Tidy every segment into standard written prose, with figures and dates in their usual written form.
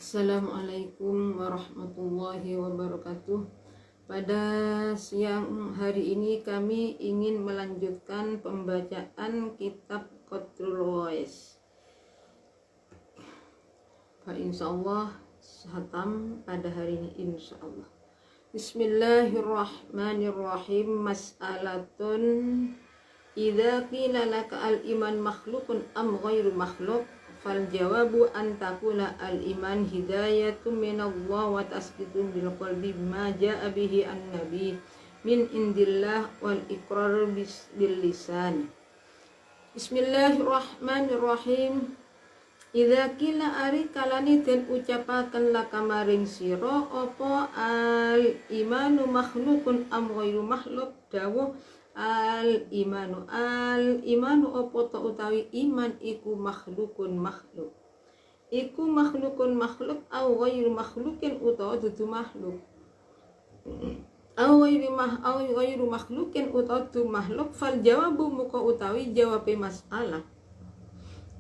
Assalamualaikum warahmatullahi wabarakatuh. Pada siang hari ini kami ingin melanjutkan pembacaan kitab Qatrul Wais. Insyaallah khatam pada hari ini insyaallah. Bismillahirrahmanirrahim. Mas'alatun idza qila laka al-iman makhluqun am ghairu makhluq fal jawabu an taqula al iman hidayatun minallah wa tasbitun bil qalbi bima jaa bihi an nabi min indillah wal iqrar bil lisan. Bismillahirrahmanirrahim. Idza qila ari kalani den ucapaken laka maring sira apa al imanu makhluqun am ghairu makhluq dawuh al imanu apa ta utawi iman iku makhlukun makhluk au ghairu makhlukin utawa dudu makhluk au ghairu makhlukin utawa dudu makhluk. Fal jawabu muka utawi jawabe masalah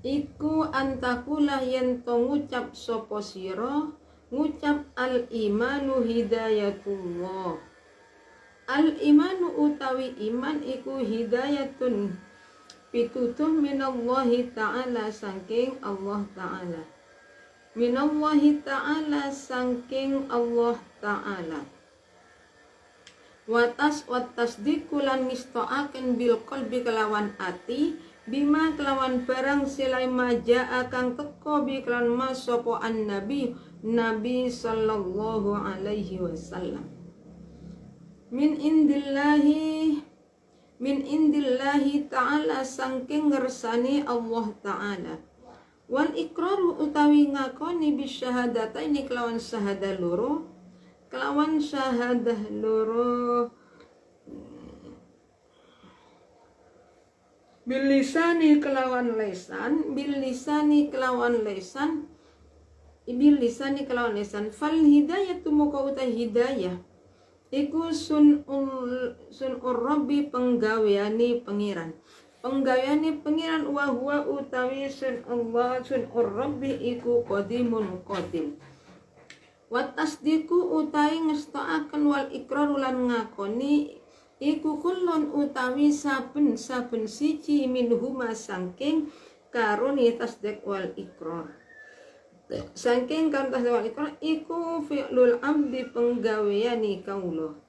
iku antakulah yen to ngucap sapa sira ngucap al imanu hidayatullah. Al imanu utawi iman iku hidayatun pitutuh minallahi ta'ala saking Allah ta'ala. Minallahi ta'ala saking Allah ta'ala. Watas dikulan mistoaken bil qalbi kelawan ati bima kelawan barang silai maja akang teko bi kelawan mas sapa an nabi sallallahu alaihi wasallam. Min indillahi ta'ala saking ngersani Allah ta'ala. Wal iqraru utawi ngakoni bisyahadataini kelawan syahadah loro bil lisani kelawan lesan fal hidayatu muka utai hidayah iku sun'ur rabbi penggaweane pengiran wa huwa utawi sun'ur rabbi iku qadimun qadim. Wa tasdiqu utawi ngestakaken wal iqrar lan ngakoni iku kullun utawi saben siji minhuma saking karuni tasdiq wal iqrar. Saking kan tasdiq wal iqrar iku fi'lul abdi penggaweane kaula.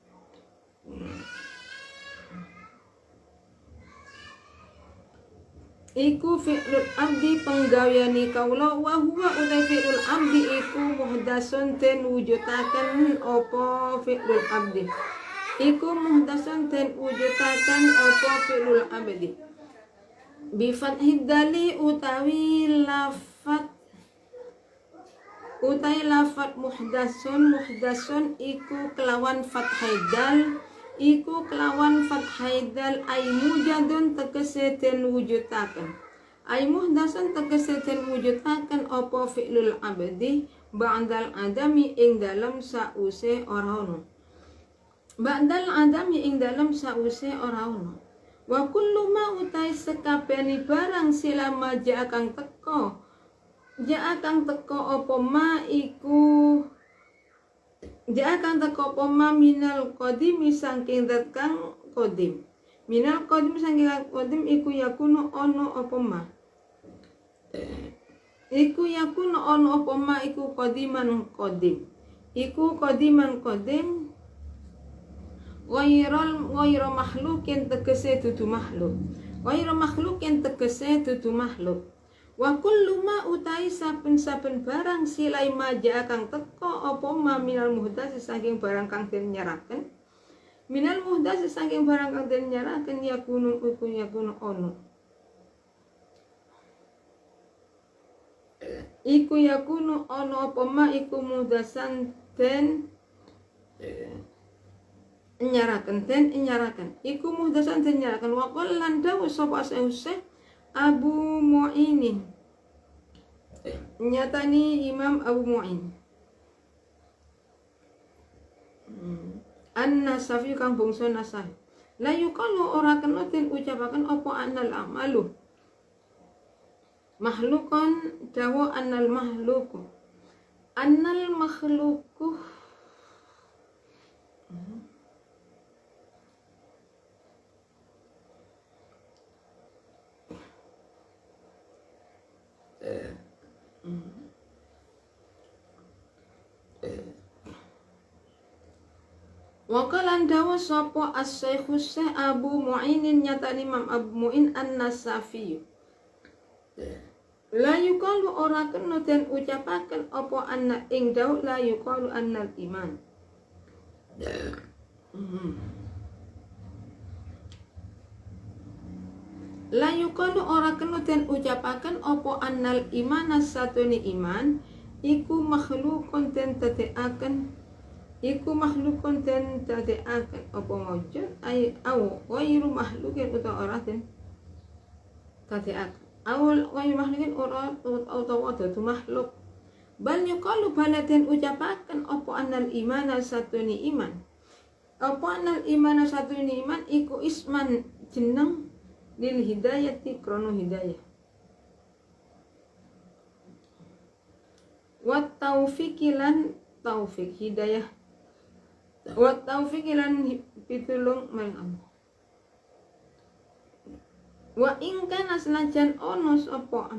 Iku fi'lul abdi penggaweane kaula wa huwa utai fi'lul abdi iku muhdasun ten wujudaken apa fi'lul abdi. Iku muhdasun ten wujudaken apa fi'lul abdi. Bi fathid dali utawi lafat muhdasun iku kelawan fathaidal ay mujadun tegese den wujudaken apa fi'lul abdi ba'dal adami ing dalem sause ora ono wa kullu ma utai sekabehane barang silama kang teko apa ma minal qadimi saking zat kang qadim. Minal qadim saking qadim iku yakunu ono apa ma. Iku qadiman qadim. Ghairu makhlukin tegese dudu makhluk. Wa kullu ma utai saben-saben barang silai maja kang teko apa ma minal muhdats saking barang kang den nyaraken yakunu ono iku yakunu ono apa ma iku muhdasan den nyaraken iku muhdasan den nyaraken wa qul lan dawu sapa Syekh Abu Mu'inin nyatani Imam Abu Mu'in An-Nasafi kang bangsa Nasai la yuqalu ora kena den ucapaken apa annal amalu mahlukon dawa annal mahluku annal makhluku Wakalan dawa sapa as-Syekh Abu Mu'inin nyata Imam Abu Mu'in An-Nasafi. La yuqalu ora kena den ucapaken apa anna ing dawu la yuqalu annal iman. La yuqalu ora kena den ucapaken apa annal iman satune iman iku makhlukun den tateaken iku makhlukun den tateaken apa wujud ay au ghairu makhlukin utawa ora den tateaken awal ghairu makhlukin ora utawa dadu makhluk bal yuqalu baladen ucapaken apa annal imana satune iman apa annal imana satune iman iku isman jeneng lil hidayati krono hidayah wa taufiqilan taufik hidayah wa taufiqilan pitulung marang Allah wa ing kana senajan ono sapa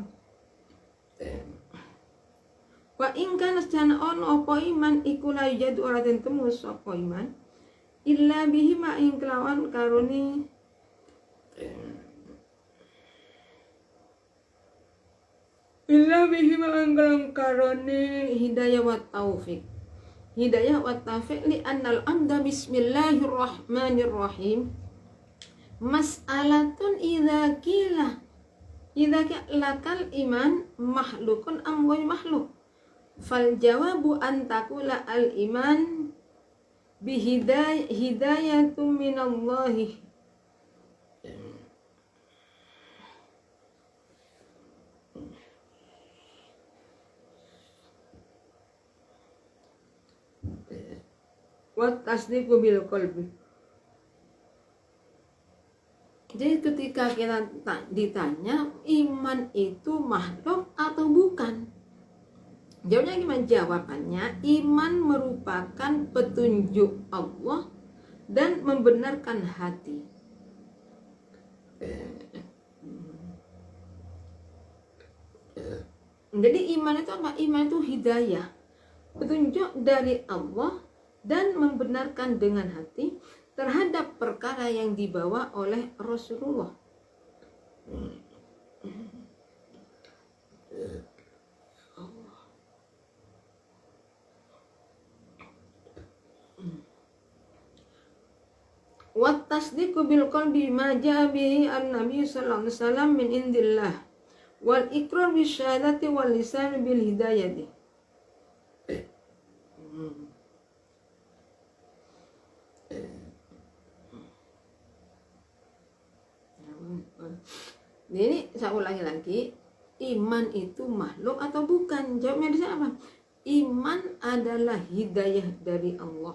wa ing kana senajan ono apa iman iku la yujadu ora den temu sapa iman illa bihi ma ing kelawan karuni illa bihi ma ing kelawan karuni hidayah wa taufik hidayah wa taufiq li annal amda bismillahirrahmanirrahim mas'alatun idza lakal iman makhlukun am ghairu makhluk fal jawabu an taqula al iman bi hidayatum minallahi wa tasdiqu bil qalbi. Jadi ketika kita ditanya iman itu makhluk atau bukan, jawabnya gimana? Jawabannya iman merupakan petunjuk Allah dan membenarkan hati. Jadi iman itu apa? Iman itu hidayah, petunjuk dari Allah dan membenarkan dengan hati terhadap perkara yang dibawa oleh Rasulullah. Wa tasdiqu bil qalbi ma jaa bihi an-nabi sallallahu alaihi wasallam min indillah wal iqrar bi syahadati wal lisan bil hidayati. Ini saya ulangi lagi, iman itu makhluk atau bukan? Jawabnya di sana apa? Iman adalah hidayah dari Allah.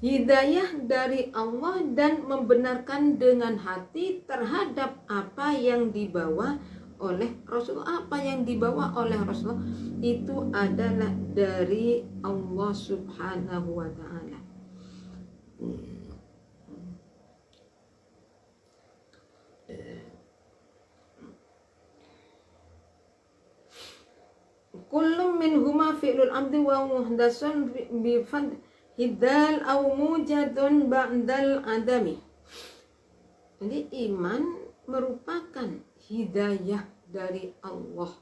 Hidayah dari Allah dan membenarkan dengan hati terhadap apa yang dibawa oleh Rasulullah. Apa yang dibawa oleh Rasulullah itu adalah dari Allah Subhanahu wa ta'ala. Kullum minhuma fi'lul abdi wa muhdasun bi fad hidal au mujadun ba'dal adami. Jadi iman merupakan hidayah dari Allah,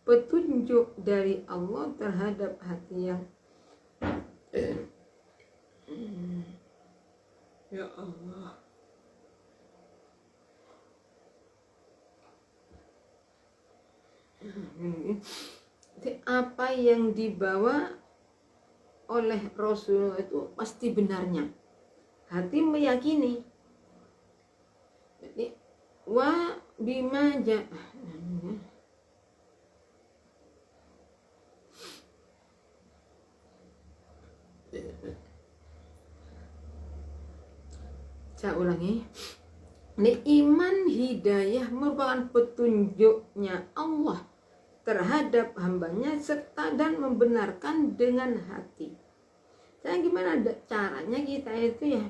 petunjuk dari Allah terhadap hati yang ya Allah. Jadi apa yang dibawa oleh Rasulullah itu pasti benarnya. Hati meyakini. Jadi wa bima Saya ulangi. Ini iman hidayah merupakan petunjuknya Allah terhadap hambanya serta dan membenarkan dengan hati. Saya gimana caranya kita itu ya?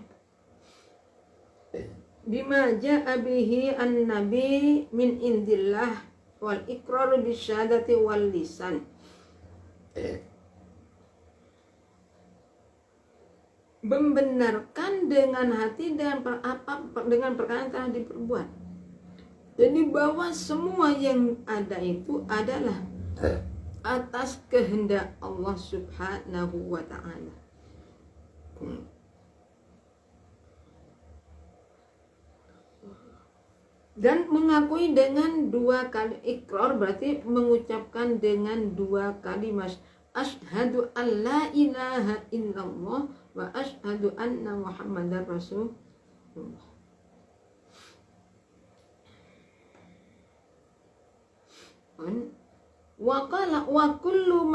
Bima ja'a bihi an-nabi min indillah wal iqrar bisyadati wal lisan. Membenarkan dengan hati dengan dengan perkara yang telah diperbuat. Jadi bahwa semua yang ada itu adalah atas kehendak Allah Subhanahu wa ta'ala. Dan mengakui dengan 2 kali ikrar berarti mengucapkan dengan 2 kalimat asyhadu an la ilaha illallah wa asyhadu anna muhammadar rasulullah. Wa qala wa kullu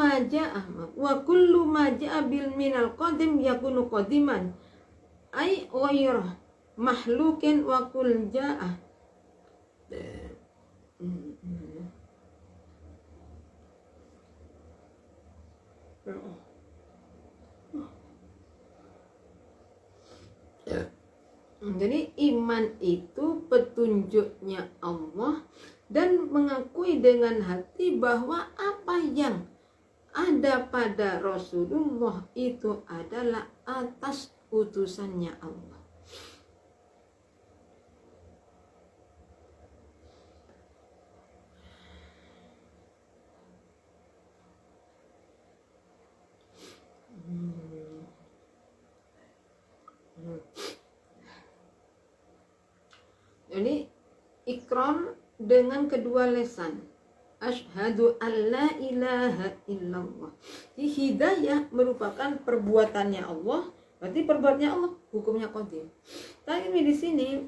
ma jaa bil minal qadim yakunu qadiman ay ghayra makhluqin wa kul jaa. Jadi iman itu petunjuknya Allah dan mengakui dengan hati bahwa apa yang ada pada Rasulullah itu adalah atas utusannya Allah. Jadi ikrar dengan kedua lisan. Asyhadu an la ilaha illallah. Jadi hidayah merupakan perbuatannya Allah, berarti perbuatannya Allah, hukumnya qadim. Tapi di sini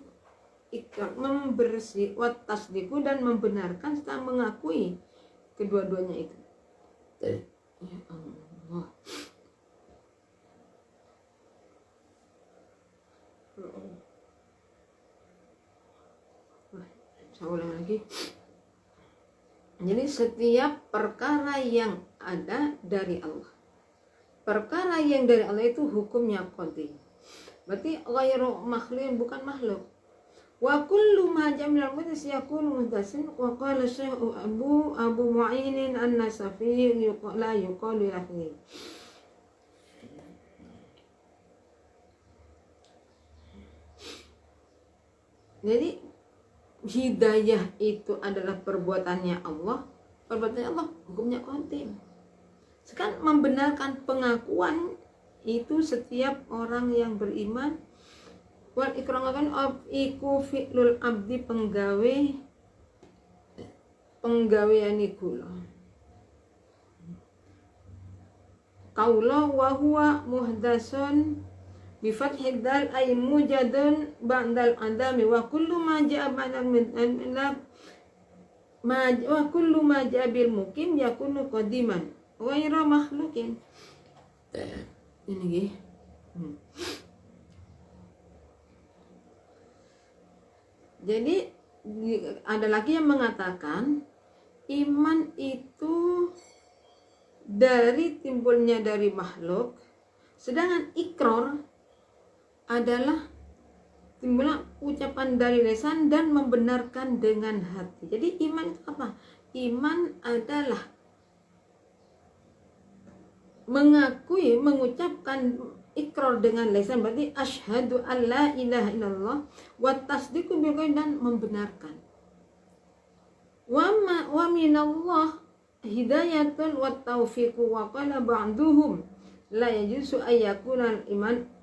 ikrar membersih wa tasdiqu dan membenarkan serta mengakui kedua-duanya itu. Ya Allah. Saya ulang lagi. Jadi setiap perkara yang ada dari Allah, perkara yang dari Allah itu hukumnya qadim. Berarti ghairu makhluqin, bukan makhluk. Wa kullu ma jamil al-muhdas yakunu muhdasin wa qala Syekh Abu Mu'inin an-Nasafi la yuqalu lahu. Jadi hidayah itu adalah perbuatannya Allah, perbuatannya Allah hukumnya qadim. Sekarang membenarkan pengakuan itu setiap orang yang beriman. Wal ikrangakan iku fi'lul abdi penggawean kula. Qaula wa huwa muhdasun bi fathid dal ay mujadun ba'dal adami wa kullu ma ja'a ba'dal minna wa kullu ma ja'a bil mukim yakunu qadiman ghairu makhluqin. Ini nggih. Jadi ada lagi yang mengatakan iman itu timbulnya dari makhluk, sedangkan ikrar adalah timbulnya ucapan dari lisan dan membenarkan dengan hati. Jadi iman itu apa? Iman adalah mengakui, mengucapkan ikrar dengan lisan, berarti asyhadu an la ilaha illallah wa tasdiqu bil qalbi dan membenarkan. Wa minallah hidayatun wa taufiqu wa qala ba'duhum la yajuzu ayyakuna al-iman.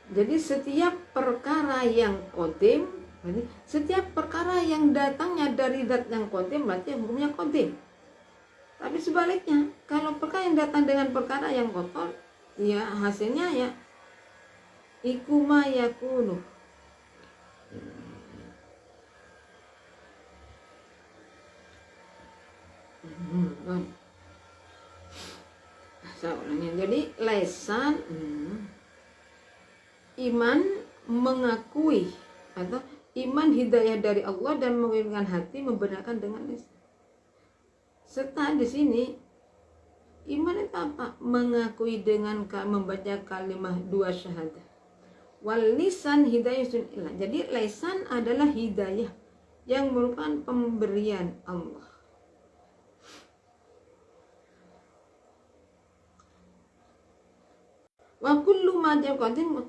Jadi setiap perkara yang qadim, setiap perkara yang datangnya dari zat yang qadim berarti hukumnya qadim. Tapi sebaliknya, kalau perkara yang datang dengan perkara yang kotor, ya hasilnya ya iku ma yakunu. Jadi lesan iman mengakui atau iman hidayah dari Allah dan mengirimkan hati membenarkan dengan lisan. Serta di sini iman itu apa? Mengakui dengan membaca kalimat dua syahadah. Wal lisan hidayatun ilah. Jadi lisan adalah hidayah yang merupakan pemberian Allah. Wa kullu ma ja'a qadim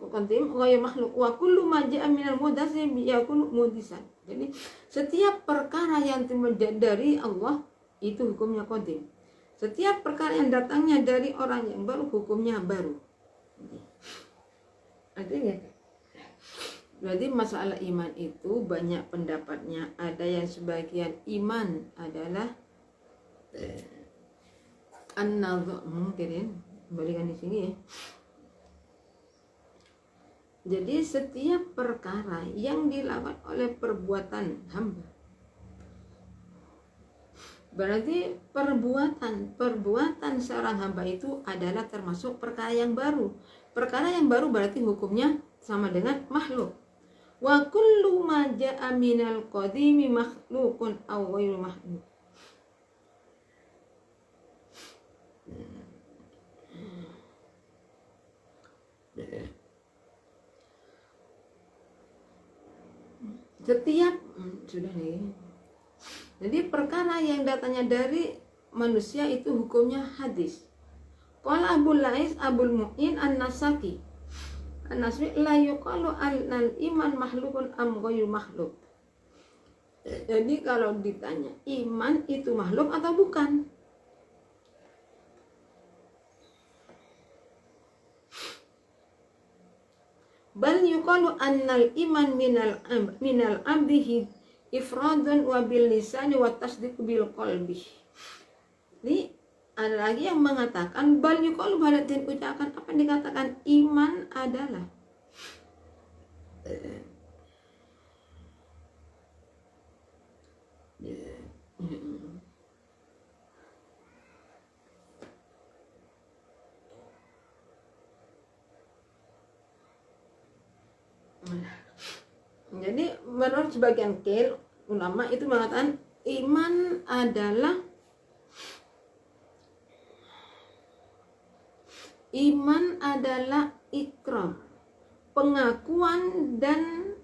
ghayr makhluk wa kullu ma ja'a minal muhdatsi yakun muhdisan. Jadi setiap perkara yang timbul dari Allah itu hukumnya qadim. Setiap perkara yang datangnya dari orang yang baru hukumnya baru. Artinya berarti masalah iman itu banyak pendapatnya. Ada yang sebagian iman adalah an-nadh, mungkin kembalikan di sini ya. Jadi setiap perkara yang dilakukan oleh perbuatan hamba, berarti perbuatan seorang hamba itu adalah termasuk perkara yang baru. Perkara yang baru berarti hukumnya sama dengan makhluk. Wa kullu ma ja'a minal qadimi makhluqun aw ghairu makhluk. Setiap sudah nih. Jadi perkara yang datangnya dari manusia itu hukumnya hadis. Qala Abul Lais Abul Mu'in An-Nasaki. An-Nasri la yuqalu al-iman makhlukun am ghairu makhluk. Jadi kalau ditanya iman itu makhluk atau bukan? Bal yuqalu annal iman minal abdi ifradun wa bil lisani wa tasdiq bil qalbi. Ini ada lagi yang mengatakan bal yuqalu balatin ucapan apa yang dikatakan iman adalah jadi menurut sebagian ulama itu mengatakan iman adalah ikrar, pengakuan dan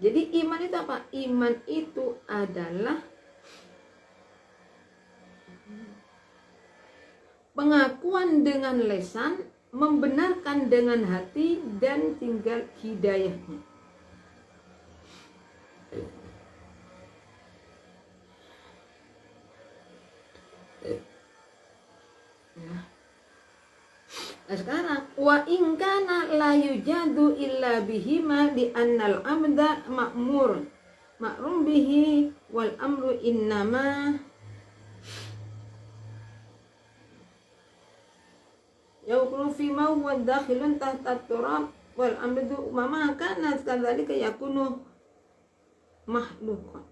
jadi iman itu apa? Iman itu adalah pengakuan dengan lisan, membenarkan dengan hati, dan tinggal hidayahnya. Nah, sekarang wa in kana la yujadu illa bihima li annal amda ma'rum bihi wal amru innama yakunu fi ma huwa dakhilun tahta turab wal amdu mama kana kadzalika yakunu makhluqan.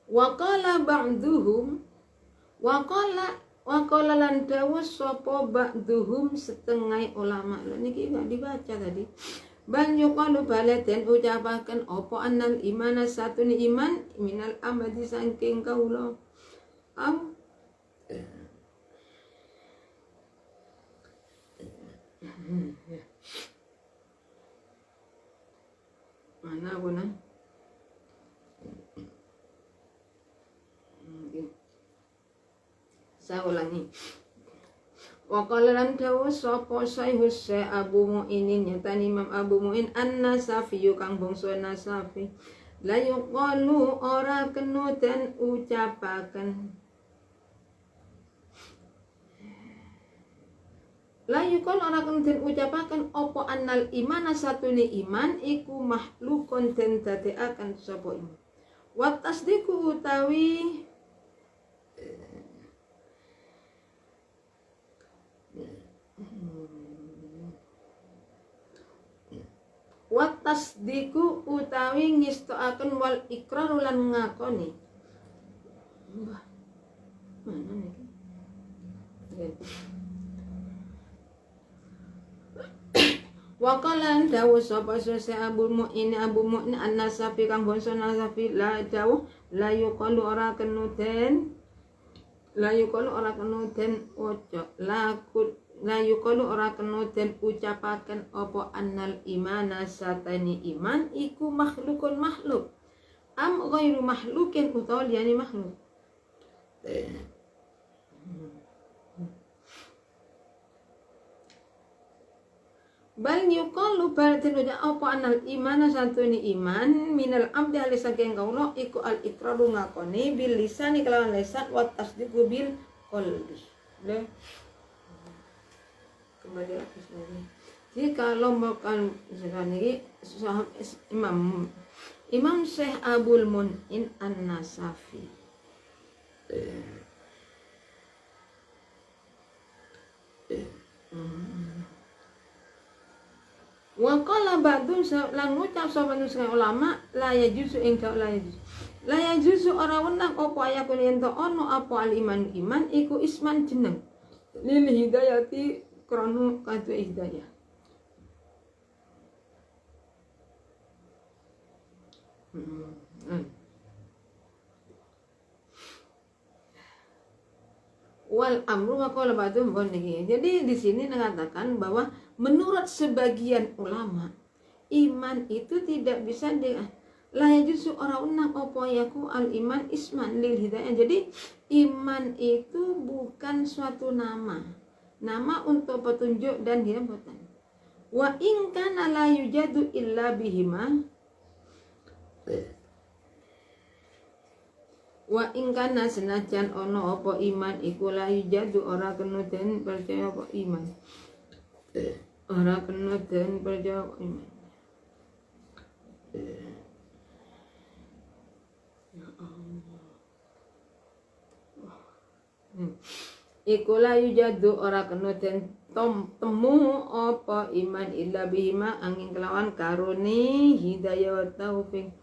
Waqala ba'duhum waqala lan dawuh sapa ba'duhum setengah ulama. Lha niki gak dibaca tadi. Bal yuqalu balaten ucapaken apa annal imana satuni iman minal amadi saking kaula. Mana guna? Saya ulangi. Waqala lan dawuh sapa Syaikhus Abu Mu'inin nyatan Imam Abu Mu'in An-Nasafi kang bangsa Nasafi la yuqalu ora kena den ucapaken la yukol ora den ucapaken apa annal imana satune iman iku makhlukun den dadekaken sapa iman. Wa tasdiqu utawi wa tasdiqu utawi ngistoaken wal iqrar lan ngakoni. Wah, mana nih? Wakalan dawuh sapa sese Abu Mu'in An-Nasafi kang bangsa Nasafi la dawuh la yuqalu ora kenuden ojo la yuqalu ora kenuden ucapaken apa annal imana satani iman iku makhlukun makhluk am ghairu makhlukin utawa liyane makhluk. Bal yuqalu baratin uja apa anal imana santuni iman minal abdi halis saking kaula iku al iqraru ngakoni bil lisani kelawan lisan wa tasdiqu bil qalbi. Kembali lagi sini. Jadi kalau bukan sekarang ini Imam Syekh Abul Mun'in An-Nasafi wa qala ba'dun lan ngucap sapa nusang ulama la yajuzu engka la yajuzu ora wenang apa ayakun ento ono apa al iman iku isman jeneng lil hidayati krana kadhe hidayah. Wal amru wa qala ba'dun boniki. Jadi di sini mengatakan bahwa menurut sebagian ulama iman itu tidak bisa la yajuzu ora unang apa yaku al iman isman lil hidayah. Jadi iman itu bukan suatu nama untuk petunjuk dan hidayah. Wa in kana la yujadu illa bihima wa ingkana senajan ono apa iman iku la yujadu ora kena den percaya apa iman ora kena den percaya apa iman. Ya Allah. Iku la yujadu ora kena den temu apa iman illa bihima angin kelawan karuni hidayah wa taufik.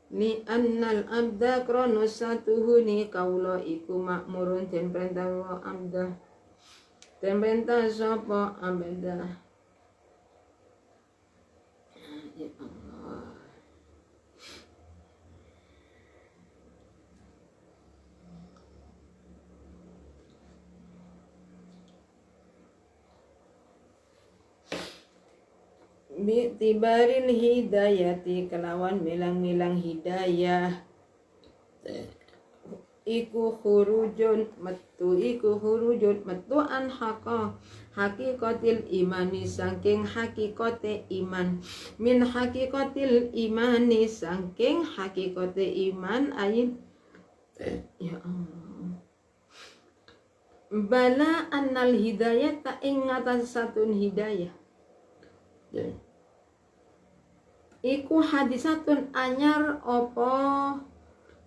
Ni annal abda krono satuhu ni kaula iku makmurun den perintah wa abda den perintah sapa abda. Ya Allah. Bi'tibaril hidayati kelawan milang-milang hidayah iku khurujun metu an hakikatil imani saking hakikate iman min hakikatil imani saking hakikate iman ayin. Ya Allah. Bala annal hidayah ta ing ngatas satun hidayah iku hadisatun anyar opo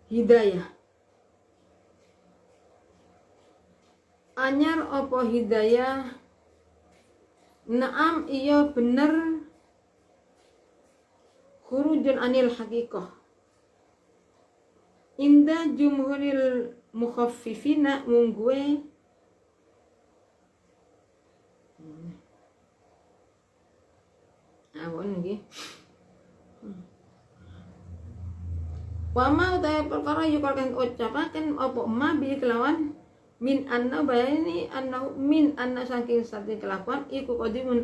hidayah naam iya bener khurujun anil hakikah inda jumhuril mukhaffifina mungguwe awon nggih. Wama utawi perkara yukalkan ucapaken apa ma bi kelawan min anna bayani anna min anna saking sate kelakuan iku qadim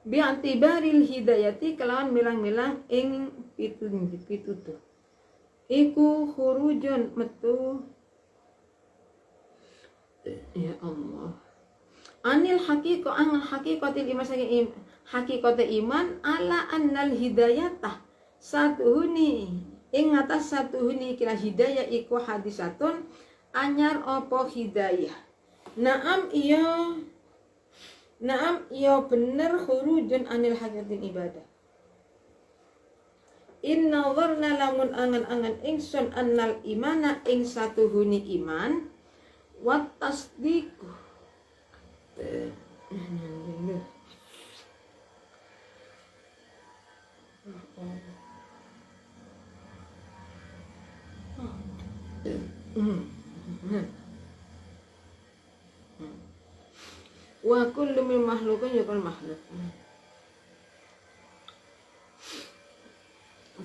bi antibaril hidayati kelawan milang-milang ing pitutuh iku khurujun metu. Ya Allah. Anil haqiqah ang haqiqatil iman saking hakikate iman ala annal hidayatah satuhuni ing atas satuhuni kira hidayah iku hadisatun anyar apa hidayah. Naam iya bener khurujun anil haqiqatin ibadah. Inna warna lamun angan-angan ingsun annal imana ing satuhuni iman wat tasdiku wa kullu min makhluqin yakul makhluk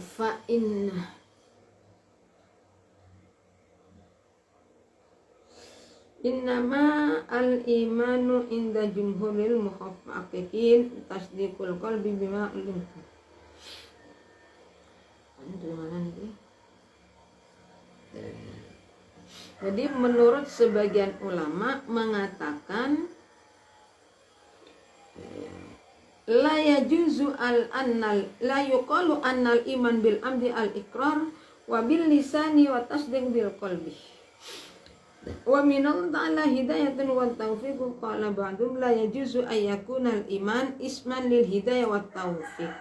fa inna innama al imanu inda jumhuril muhaqqiqin tasdiqul qalbi bima ulim. Jadi menurut sebagian ulama mengatakan la yajuzu la yuqalu annal iman bil amdi al iqrar wa bil lisani wa tasdiq bil qalbi wa minallah ta'ala hidayatun wa taufiq. Qala ba'dum la yajuzu ay yakuna al iman isman lil hidayah wa taufiq.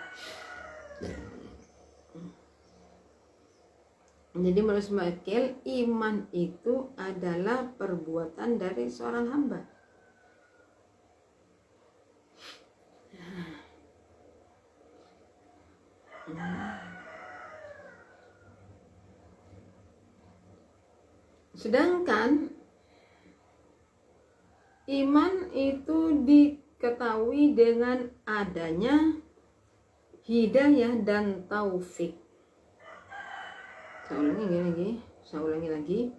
Jadi menurut sebagian iman itu adalah perbuatan dari seorang hamba. Sedangkan iman itu diketahui dengan adanya hidayah dan taufik. Saya ulangi lagi.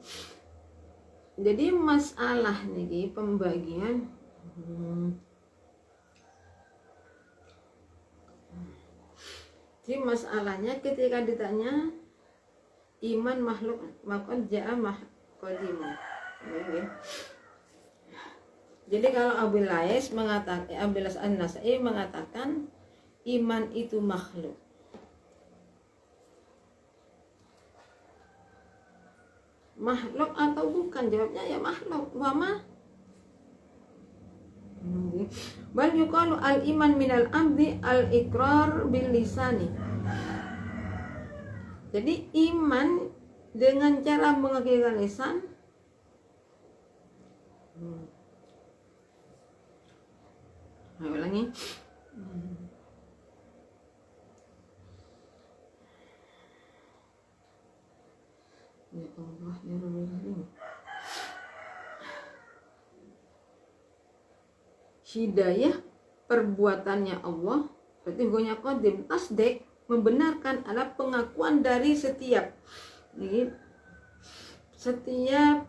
Jadi masalah nih pembagian Jadi masalahnya ketika ditanya iman makhluk maka ja'a qadimun. Jadi kalau Abu Lais mengatakan, Abu Lais An-Nasai mengatakan iman itu makhluk. Makhluk atau bukan? Jawabnya ya makhluk. Wama bal yuqalu al iman minal abdi al iqrar bil lisani. Jadi iman dengan cara mengakhiran lisan. Ayo ulangi. Ya Allah ya Rabbi. Hidayah perbuatannya Allah, berarti hukumnya qadim. Tasdik membenarkan adalah pengakuan dari setiap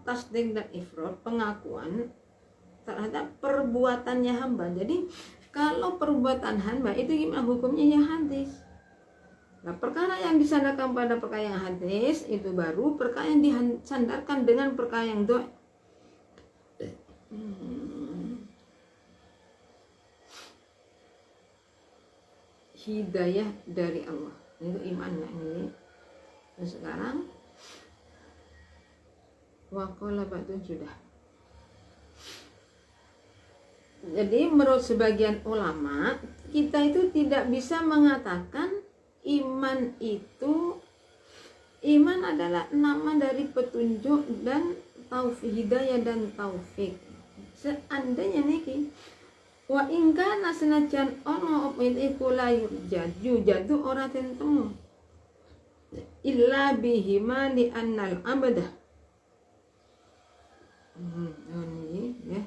tasdik dan ifrad, pengakuan terhadap perbuatannya hamba. Jadi kalau perbuatan hamba itu gimana hukumnya? Ya hadis. Nah, perkara yang disandarkan pada perkara yang hadis itu baru perkara yang disandarkan dengan perkara yang doa. Hidayah dari Allah itu imannya ini. Dan sekarang waqala ba'dun sudah. Jadi menurut sebagian ulama kita itu tidak bisa mengatakan iman adalah nama dari petunjuk dan taufik, hidayah dan taufik. Seandainya niki wa ingka nasenajan ono iku layur jadu ora tentemu illa bihima li annal abadah. Ya.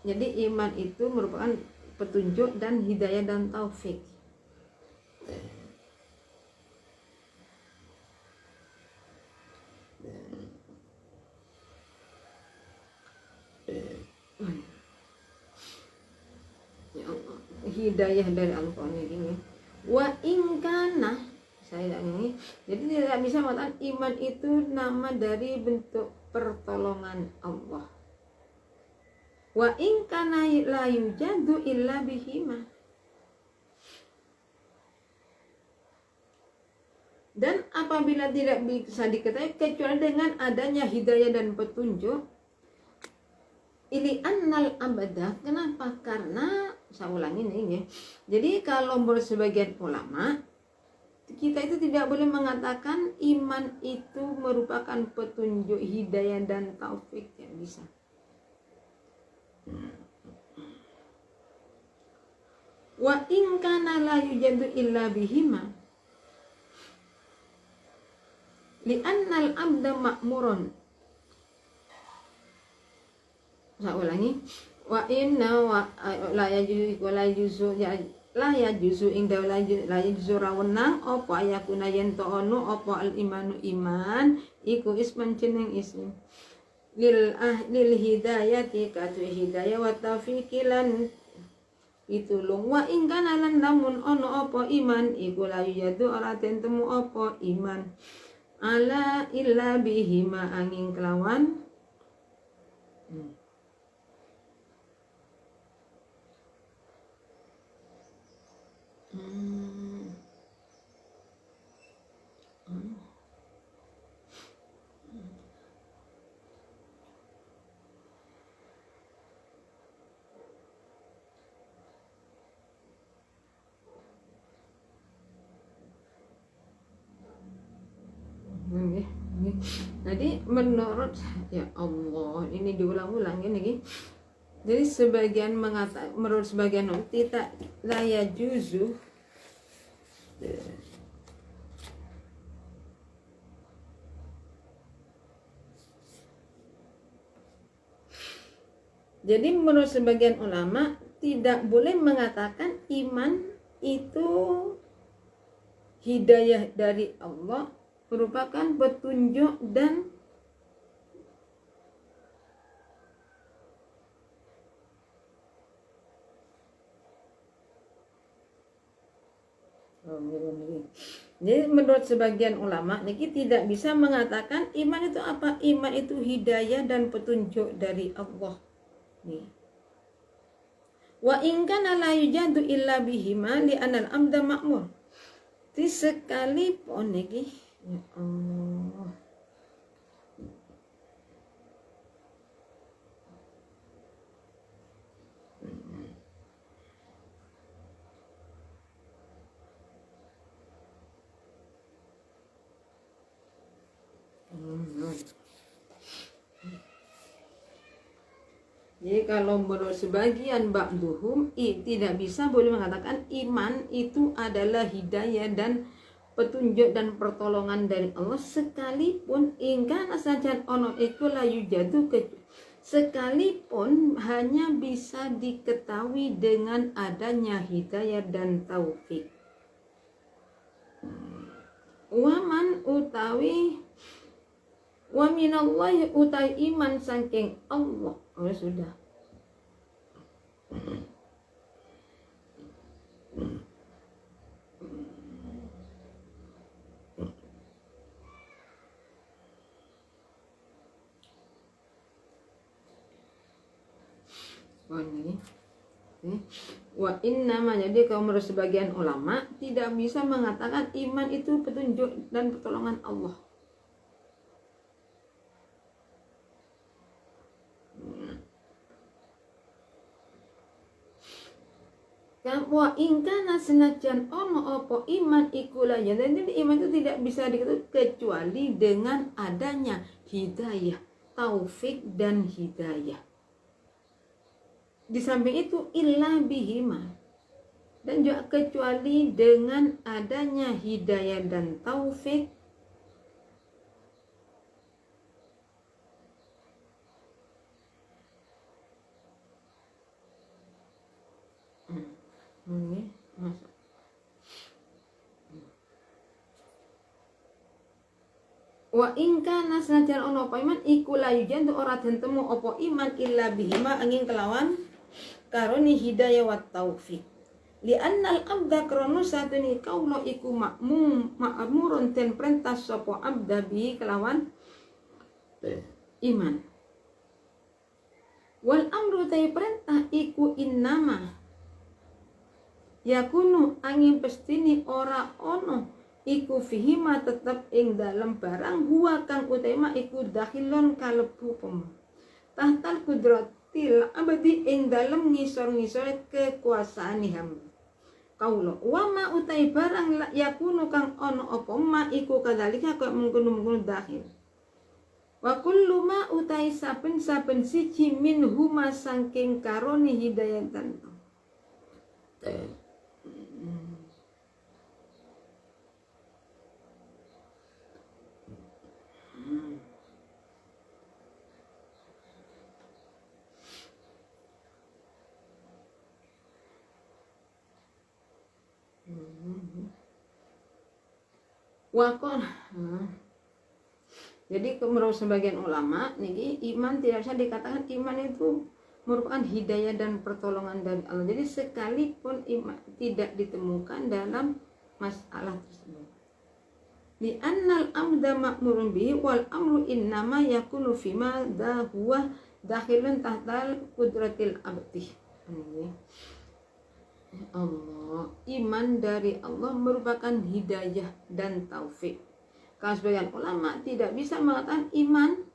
Jadi iman itu merupakan petunjuk dan hidayah dan taufik. Hidayah dari Al-Quran ini. Wa ingkana saya ini. Jadi tidak bisa mengatakan iman itu nama dari bentuk pertolongan Allah. Wa ingkana la yujadu illa bihima. Dan apabila tidak bisa diketahui kecuali dengan adanya hidayah dan petunjuk, ili annal abada, kenapa? Karena saya ulangi nih ya. Jadi kalau menurut sebagian ulama, kita itu tidak boleh mengatakan iman itu merupakan petunjuk, hidayah dan taufik, yang bisa. Wa in kana la yujadu illa bihima li annal abda ma'murun. Saya ulangi, wa inna wa la yajuzu wa la yajuzu la yajuzu inda la yajuzu rawenang apa yakuna yen to ono apa al imanu iman iku isman jeneng isim lil hidayati katu hidayah wa taufiqilan pitulung wa ingkana lan lamun ono apa iman iku la yadu ora den temu apa iman ala illa bihima angin kelawan Jadi menurut ya Allah ini diulang-ulang ini. Jadi sebagian mengatakan, menurut sebagian tidak layak juzu jadi menurut sebagian ulama tidak boleh mengatakan iman itu hidayah dari Allah, merupakan petunjuk dan jadi menurut sebagian ulama niki tidak bisa mengatakan iman itu apa? Iman itu hidayah dan petunjuk dari Allah. Nih. Wa in kana la yujadu illa bihima li anal amda ma'mur. Sekalipun niki ya Allah. Jadi kalau menurut sebagian ba'duhum tidak bisa boleh mengatakan iman itu adalah hidayah dan petunjuk dan pertolongan dari Allah sekalipun ingkana sajan ono iku la yujadu sekalipun hanya bisa diketahui dengan adanya hidayah dan taufik. Waman utawi wa minallahi utai iman saking Allah. Oh sudah. Oh ini. Wa innama, jadi kalau menurut sebagian ulama tidak bisa mengatakan iman itu petunjuk dan pertolongan Allah. Wa ingkana senajan ono opo iman ikulah ya, dan iman itu tidak bisa diketahui kecuali dengan adanya hidayah, taufik dan hidayah. Di samping itu illa bihima, dan juga kecuali dengan adanya hidayah dan taufik wa ingkana senajan ono apa iman iku la yujantu ora den temu apa iman illa bihima angin kelawan karoni hidayah wa taufik li annal abda krono satuni kaulo iku ma'murun ten perintah sapa abda bi kelawan iman wal amru tay perintah iku innama yakunu angin pestini ora ono iku fihima tetep ing dalem barang huwa kang utama iku dakhilun kalebu pem tahtal kudratil abadi ing dalem ngisor-ngisore kekuasaan hamba kaulo wama utai barang yakunu kang ono apa ma iku kadalika kok mengkono-mengkono dakhil wa kullu ma utai saben-saben siji min huma saking karoni hidayatan wakon. Jadi menurut sebagian ulama nih iman tidak bisa dikatakan iman itu merupakan hidayah dan pertolongan dari Allah. Jadi sekalipun iman tidak ditemukan dalam masalah tersebut. Li annal amda ma'murun bihi wal amru innama yakunu fima huwa dakhilun tahtal qudratil abdi. Allah, iman dari Allah merupakan hidayah dan taufik. Kalau sebagian ulama tidak bisa mengatakan iman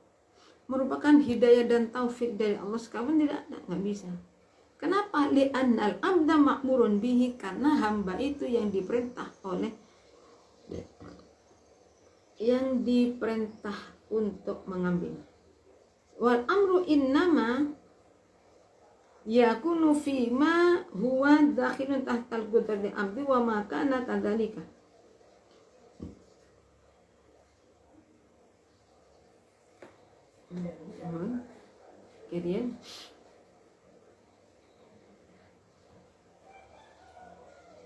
merupakan hidayah dan taufik dari Allah, sekalipun tidak ada, nggak bisa. Kenapa? Li'annal abda ma'murun bihi, karena hamba itu yang diperintah untuk mengambil. Wal amru innama yakunu fima huwa dakhilun tahtal qudratil abdi wa ma kana kadzalika. Kemudian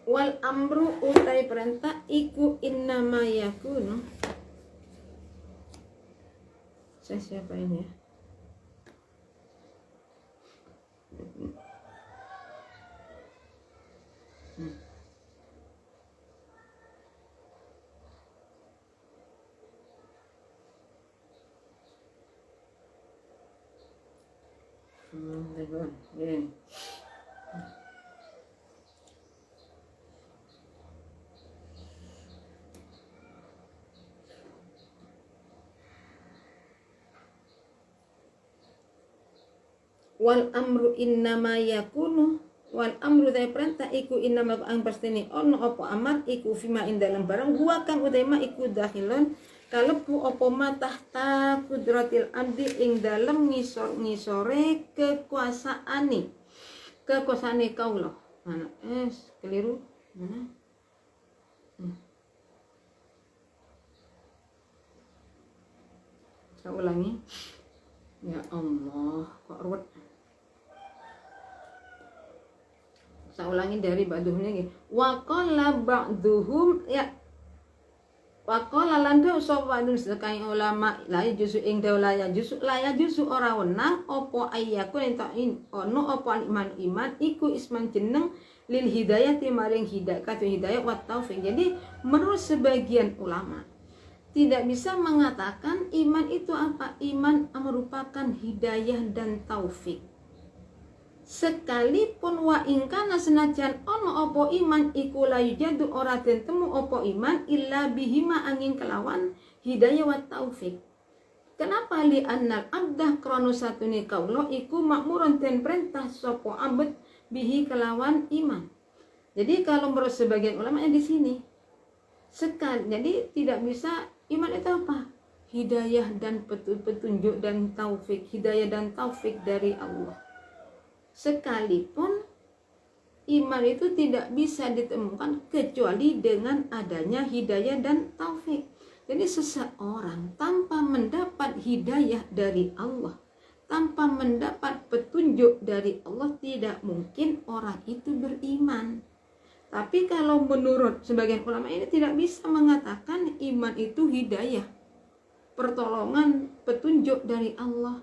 wal amru utai perintah iku innama yakunu. Saya siapa ini ya? Wal amru innama yakunu, wal amru dari perintah iku innama ang pastini ono opo amar iku fima ing dalam barang gua kang utama iku dakhilun kalebu opo tahta kudratil abdi ing dalam ngisore kekuasaane kaula. Mana keliru mana? Saya ulangi. Ya Allah, kok ruwet. Saya ulangi dari ba'duhumnya gini. Wa qala ba'duhum ya wa qala landu sapa sekai ulama lae jusu ing daulaya jusu laya jusu ora wenang apa ayyakun entain ono apa iman iku isman jeneng lil hidayati maring hidayah kata hidayah wa taufik. Jadi menurut sebagian ulama tidak bisa mengatakan iman itu apa? Iman merupakan hidayah dan taufik. Sekalipun wa ingkana senajan ono opo iman iku layu jadu ora den temu opo iman illa bihima angin kelawan hidayah wa taufik. Kenapa li annal abdah krono satune kaulo iku makmuron den perintah sopo abd bihi kelawan iman. Jadi kalau menurut sebagian ulama di sini jadi tidak bisa iman itu apa? Hidayah dan petunjuk dan taufik, hidayah dan taufik dari Allah. Sekalipun iman itu tidak bisa ditemukan kecuali dengan adanya hidayah dan taufik. Jadi seseorang tanpa mendapat hidayah dari Allah, tanpa mendapat petunjuk dari Allah, tidak mungkin orang itu beriman. Tapi kalau menurut sebagian ulama ini tidak bisa mengatakan iman itu hidayah, pertolongan, petunjuk dari Allah.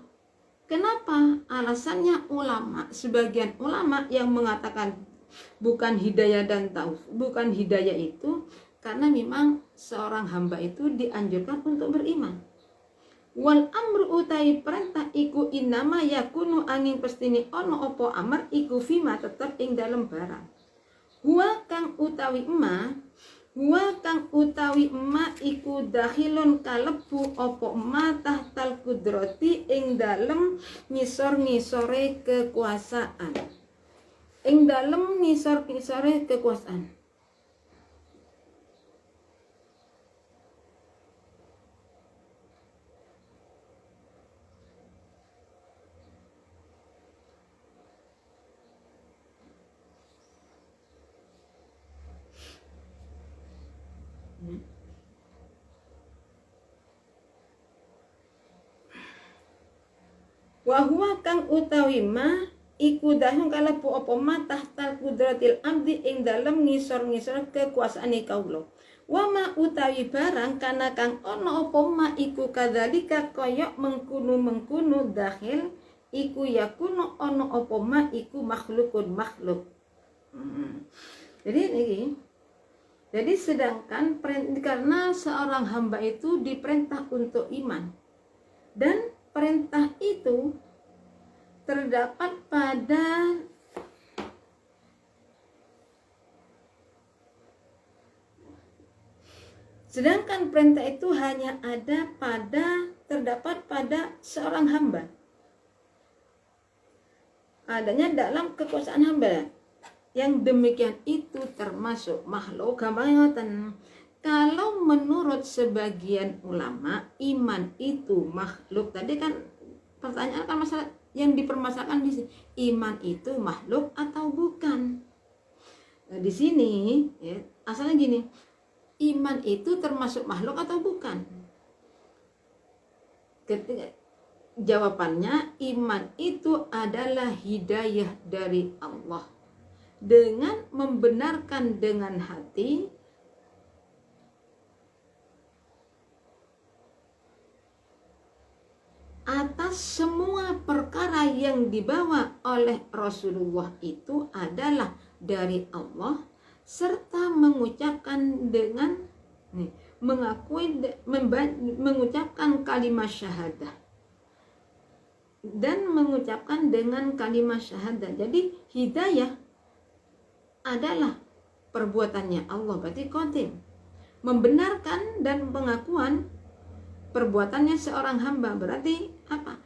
Kenapa? Alasannya ulama, sebagian ulama yang mengatakan bukan hidayah dan taufik, bukan hidayah itu karena memang seorang hamba itu dianjurkan untuk beriman. Wal amru utai perintah iku innama yakunu angin pestini ono opo amar iku fima tetap ing dalam barang. Huwa kang utawi Wa kang utawi ma iku dakhilun kalebu apa ma tahtal kudrati ing dalem ngisor-ngisore kekuasaan. Ing dalem ngisor-ngisore kekuasaan. Wa huwa kang utawi ma iku dahung kalebu apa ma tahtal kudratil abdi ing dalem ngisor-ngisor kekuasaane kawula. Wa ma utawi barang kana kang ana apa ma iku kadzalika kaya mengkunu dahil iku yakunu ana apa ma iku makhlukun makhluk. Jadi sedangkan karena seorang hamba itu diperintah untuk iman, dan perintah itu terdapat pada sedangkan perintah itu hanya terdapat pada seorang hamba, adanya dalam kekuasaan hamba. Yang demikian itu termasuk makhluk. Gampang ngoten. Kalau menurut sebagian ulama iman itu makhluk, tadi kan pertanyaan kan masalah yang dipermasalahkan di sini, iman itu makhluk atau bukan? Nah, di sini ya, asalnya gini, iman itu termasuk makhluk atau bukan? Ketika jawabannya iman itu adalah hidayah dari Allah dengan membenarkan dengan hati atas semua perkara yang dibawa oleh Rasulullah itu adalah dari Allah, serta mengucapkan dengan mengucapkan kalimat syahadah dan mengucapkan dengan kalimat syahadah. Jadi hidayah adalah perbuatannya Allah, berarti qadim. Membenarkan dan pengakuan perbuatannya seorang hamba, berarti apa?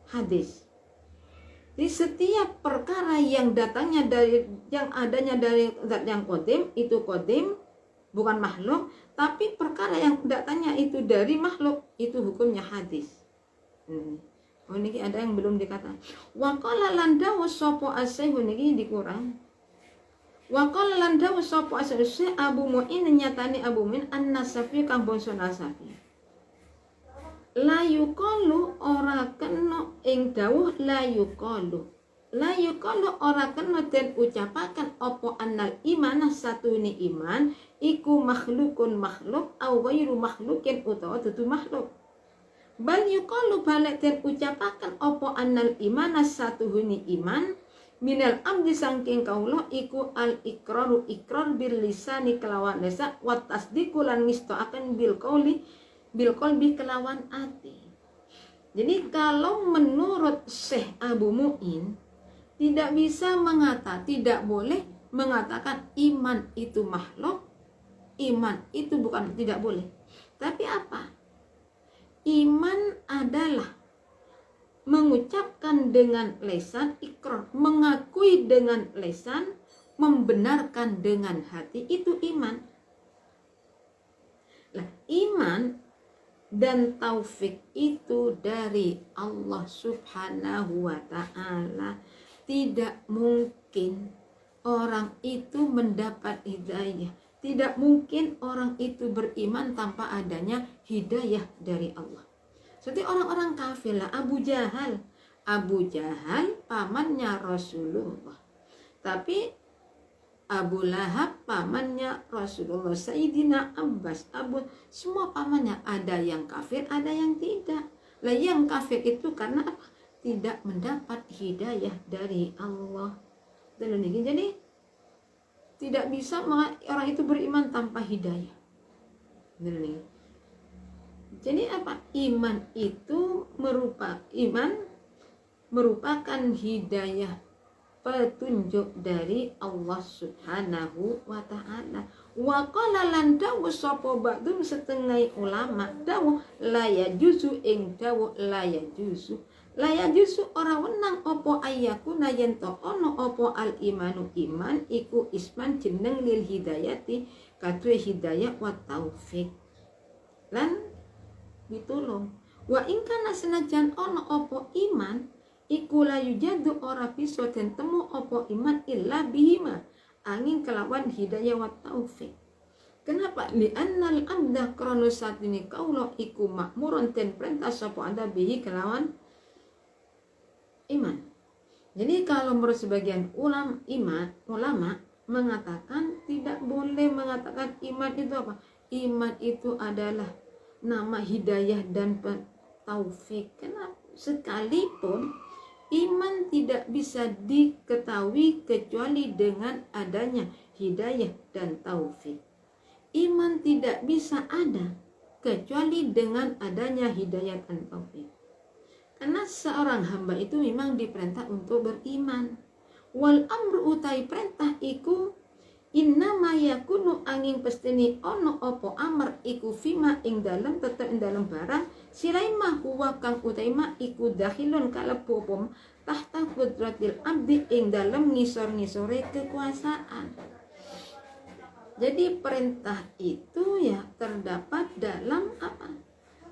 Hadis. Jadi setiap perkara yang datangnya dari, yang adanya dari zat yang qadim, itu qadim, bukan makhluk. Tapi perkara yang datangnya itu dari makhluk, itu hukumnya hadis. Oh ini ada yang belum dikatakan. Wa qala lan dawu sapa asaihu niki dikurang. Wa qala lan dawu sapa asaihu Abu Mu'in nyatani Abu Mu'in an-Nasafi kang bangsa Nasafi. La yuqalu ora kena ing dawuh la yuqalu ora kena den ucapaken apa annal imanah satune iman iku makhlukun makhluk au ghairu makhlukin utawa dudu makhluk. Bal yuqalu balik den ucapaken apa annal imanah satuhune iman minal amdi sangking kaula iku al iqraru iqrar bil lisani kelawan lisan wa tasdiqu lan ngistoaken bil qalbi kelawan ati. Jadi kalau menurut Syekh Abu Mu'in tidak boleh mengatakan iman itu makhluk, iman itu bukan, tidak boleh. Tapi apa? Iman adalah mengucapkan dengan lisan, ikrar, mengakui dengan lisan, membenarkan dengan hati, itu iman. Nah, iman dan taufik itu dari Allah Subhanahu wa ta'ala. Tidak mungkin orang itu mendapat hidayah, tidak mungkin orang itu beriman tanpa adanya hidayah dari Allah. Seperti orang-orang kafir lah, Abu Jahal pamannya Rasulullah, tapi Abu Lahab pamannya Rasulullah, Sayyidina Abbas, semua pamannya, ada yang kafir, ada yang tidak. Lah yang kafir itu karena apa? Tidak mendapat hidayah dari Allah. Jadi tidak bisa orang itu beriman tanpa hidayah. Jadi apa? Iman itu merupakan hidayah, petunjuk dari Allah Subhanahu wa ta'ala. Wa qala lan dawu sapa ba'dum setengah ulama dawu la yajuzu ing dawu la yajuzu ora wenang apa ayakuna yen to ana apa al imanu iman iku isman jeneng lil hidayati kadue hidayah wa taufik lan ditulung. Wa ingkana senajan ana apa iman iku la yujadu ora bisa den temu apa iman illa bihima angin kelawan hidayah wa taufik. Kenapa? Li annal abda krana satune kaula iku makmurun den perintah sapa anda bihi kelawan iman. Jadi kalau menurut sebagian ulama mengatakan tidak boleh mengatakan iman itu apa? Iman itu adalah nama hidayah dan taufik. Kenapa? Sekalipun iman tidak bisa diketahui kecuali dengan adanya hidayah dan taufik. Iman tidak bisa ada kecuali dengan adanya hidayah dan taufik. Karena seorang hamba itu memang diperintah untuk beriman. Wal amru utai perintah iku innama yakunu angin pestini ono opo amr iku fima ing dalam tetep ing dalam barang siraimah huwa kang utaima iku dahilun kalebu pom tahta kudratil abdi ing dalam ngisor-ngisore kekuasaan. Jadi perintah itu ya terdapat dalam apa?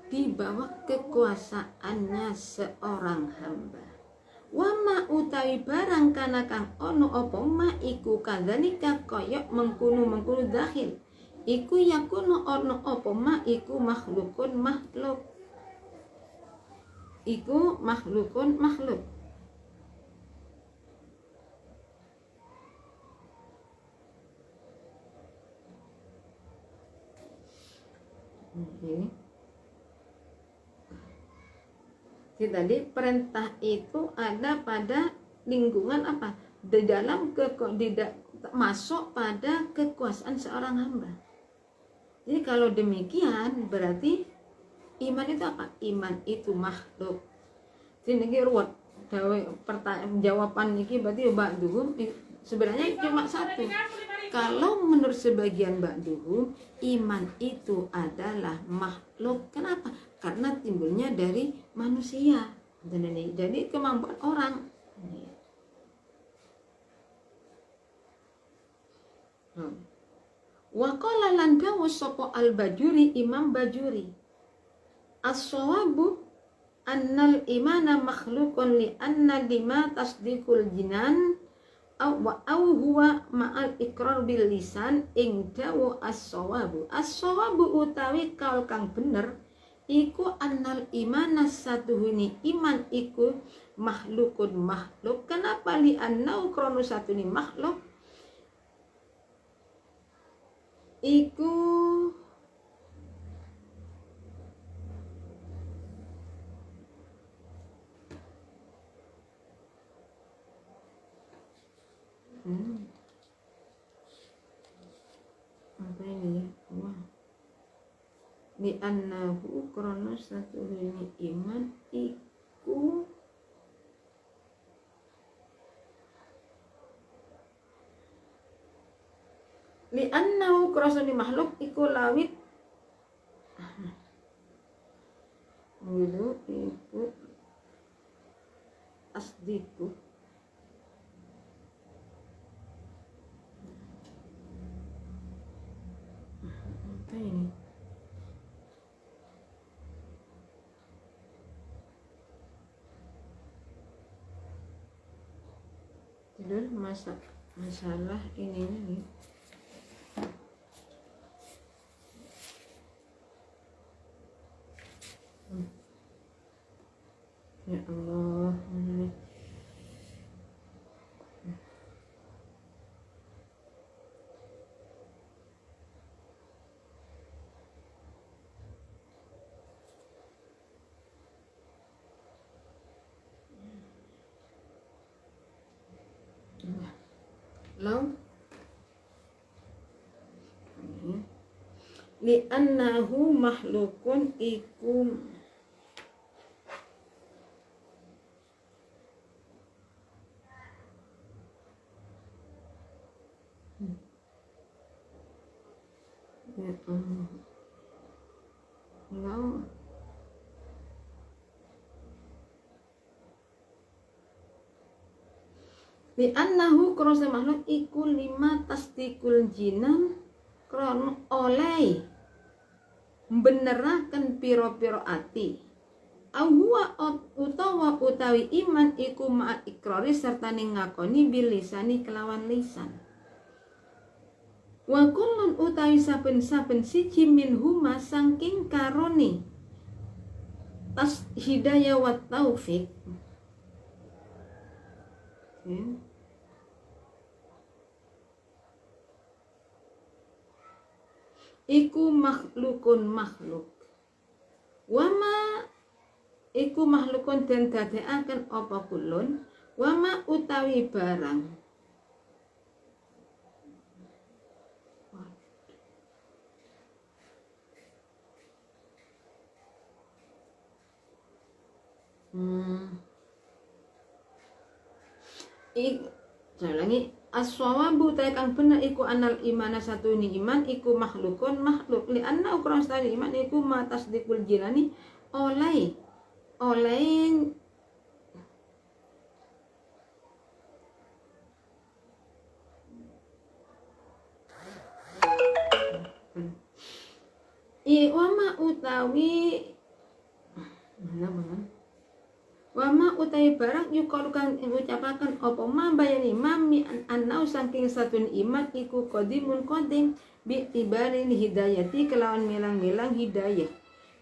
Di bawah kekuasaannya seorang hamba. Wama utawi barang kana kang ono apa ma iku kadzalika koyok mengkunu dahil. Iku yakunu ono apa ma iku makhluk. Iku makhluk. Ini. Jadi tadi perintah itu ada pada lingkungan apa? Di dalam masuk pada kekuasaan seorang hamba. Jadi kalau demikian berarti iman itu apa? Iman itu makhluk. Jadi ini ruwet. Jawaban ini berarti ba'duhum sebenarnya cuma satu. Kalau menurut sebagian ba'duhum iman itu adalah makhluk. Kenapa? Karena timbulnya dari manusia. Jadi kemampuan orang. Wa qala lan dawu sapa al-Bajuri Imam Bajuri. As-shawabu annal imana makhlukun li anna lima tasdiqul jinan au huwa ma'al iqrar bil lisan ing dawu as-shawabu utawi kaul kang bener iku annal imana satuhuni iman iku makhluk. Kenapa li annau kronu satuni makhluk iku apa ini? Wah. Di annahu krono satu ini iman iku li annahu krono makhluk iku lawit mulu iku asdiku apa ini? Judul masalah ini nih. Ya Allah, ini. Li annahu makhlukun iku No. Li annahu krosa makhluk iku lima tasdikul jinan krono oleh beneraken piro-piro ati huwa utawa utawi iman iku ma'a ikrari serta ngakoni bilisani kelawan lisan wa kullun utawi saben-saben siji minhuma saking karone tas hidayah wa taufik iku makhlukun makhluk wama iku makhlukun dan dadekaken apa kulun wama utawi barang Jalangi as-shawabu kang bener iku anal imana satu ini iman iku makhlukun makhluk li anna ukuran setani iman iku matasdikul jinani oleh wama utawi wama utawi barang yukalu kang ucapaken apa mambayani mami annau saking satun iman iku qadimun qadim bi tibarin hidayati kelawan milang-milang hidayah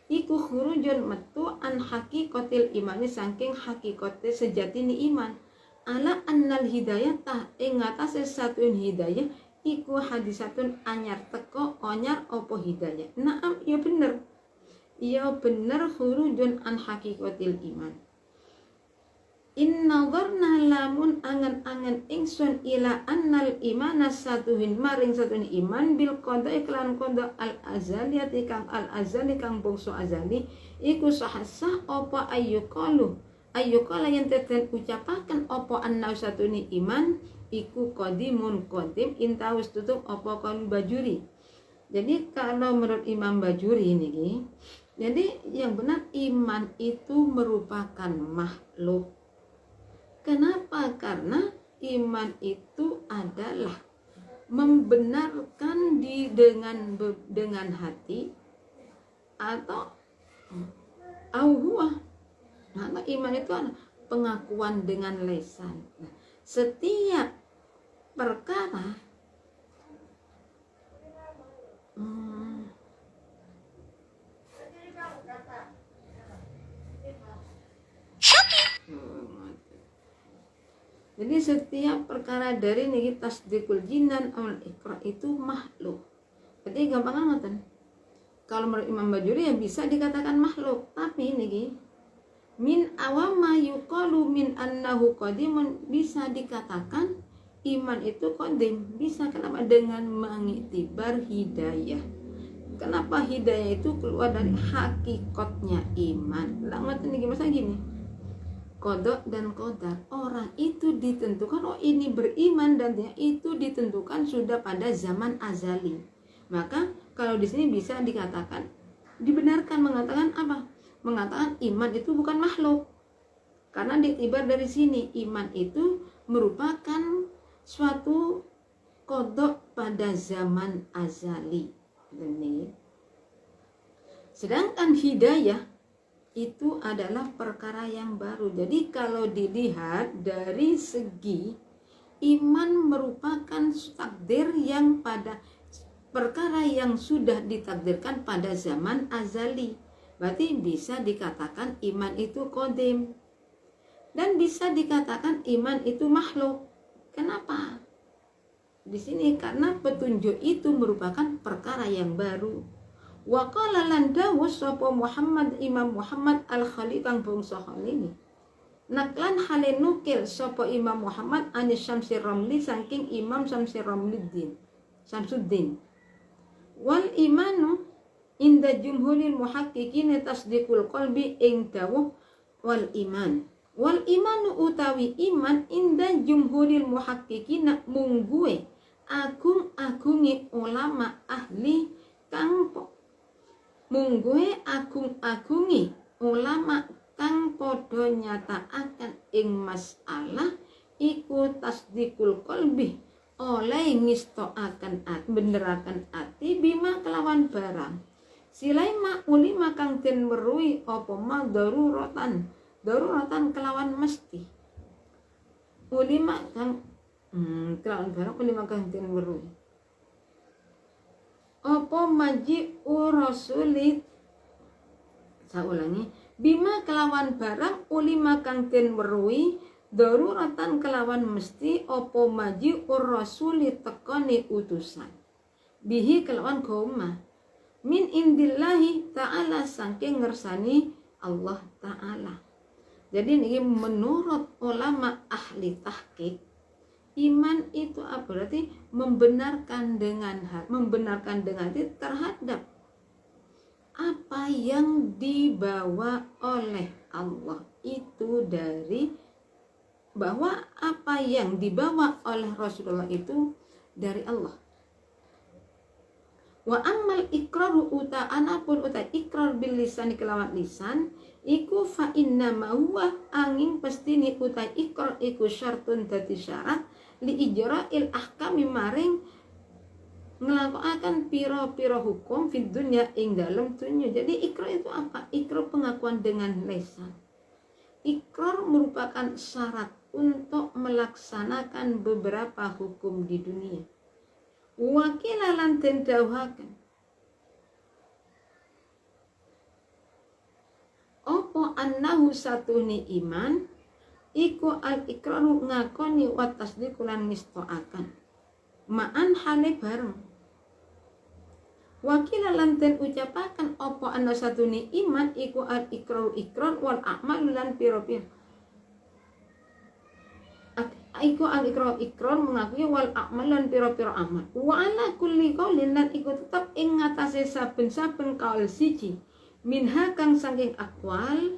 iku khurujun metu an hakikatil imani saking hakikate sejatine iman ala annal hidayah tah ing atase satun hidayah iku hadisatun anyar teko onyar apa hidayah naam ya bener khurujun an hakikatil iman. Inna dharna lamun angan-angan ingsun ila annal imana satuhin maring satuhin iman bil qada iklan qada al azaliyati kang al azali kang bangsa azali iku sahasa apa ayyukala yang teten ucapaken apa anna satuhin iman iku qadimun qadim intawus tutup apa kan Bajuri. Jadi kalau menurut Imam Bajuri ini, jadi yang benar iman itu merupakan makhluk. Kenapa? Karena iman itu adalah membenarkan dengan hati atau huwa. Nah, iman itu adalah pengakuan dengan lisan. Setiap perkara jadi setiap perkara dari niki tasdikul jinan amal ikra itu makhluk. Jadi gampang ngoten. Kalau menurut Imam Bajuri ya bisa dikatakan makhluk, tapi niki min awama yuqalu min annahu qadimun bisa dikatakan iman itu qadim. Bisa kenapa? Dengan mengiktibar hidayah. Kenapa hidayah itu keluar dari hakikatnya iman? Lah ngoten niki masa gini. Kodok dan qadar orang itu ditentukan ini beriman dan itu ditentukan sudah pada zaman azali. Maka kalau di sini bisa dikatakan dibenarkan mengatakan apa? Mengatakan iman itu bukan makhluk. Karena diiktibar dari sini iman itu merupakan suatu kodok pada zaman azali. Sedangkan hidayah itu adalah perkara yang baru. Jadi kalau dilihat dari segi iman merupakan takdir yang pada perkara yang sudah ditakdirkan pada zaman azali. Berarti bisa dikatakan iman itu qadim. Dan bisa dikatakan iman itu makhluk. Kenapa? Di sini karena petunjuk itu merupakan perkara yang baru. Wa qala lan dawuh sapa Muhammad Imam Muhammad al-Khalil kang bangsa Khalili. Naklan hale nukil sapa Imam Muhammad anis Syamsir Ramli saking Imam Syamsir Ramliddin Syamsuddin. Wal imanu inda jumhuril muhaqqiqin tasdiqul qalbi ing dawuh wal iman. Wal imanu utawi iman inda jumhuril muhaqqiqin mungguwe agung-agungi ulama ahli kang mungguhe agung-agungi ulama kang padha nyatakaken ing masalah iku tasdikul qalbi oleh ngistoaken beneraken ati bima kelawan barang silai ulima kang den weruhi apa ma daruratan kelawan mesti ulima kang kelawan barang ulima kang den weruhi apa maji urasulit saulangi bima kelawan barang ulima kang den weruhi daruratan kelawan mesti opo maji urrasuli tekoni utusan bihi kelawan goma min indillahi ta'ala saking ngersani Allah ta'ala. Jadi ini menurut ulama ahli tahqiq iman itu apa berarti membenarkan dengan hati terhadap apa yang dibawa oleh Allah itu dari bahwa apa yang dibawa oleh Rasulullah itu dari Allah. Wa ammal iqraru uta anapun uta iqrar bil lisan kelawan lisan iku fa inna ma huwa angin pestini uta iqrar iku syartun dadi syarat li ijra'il ahkami maring ngelakukan piro-piro hukum fid dunya ing dalam dunia. Jadi iqrar itu apa? Iqrar pengakuan dengan lisan. Iqrar merupakan syarat untuk melaksanakan beberapa hukum di dunia. Wakilalan den dawuhaken opo annahu satuni iman iku al iqraru ngakoni wa tasdiqulan ngistoaken ma'an hale bareng. Wakilalan den ucapaken opo anna satuni iman iku al iqraru iqrar wal a'mal lan piro-piro iku al-ikrar mengakui wal a'mal lan pira-pira amal wa ala kulli qaulin lan iku tetep ing ngatasé saben-saben kaul siji minha kang saking aqwal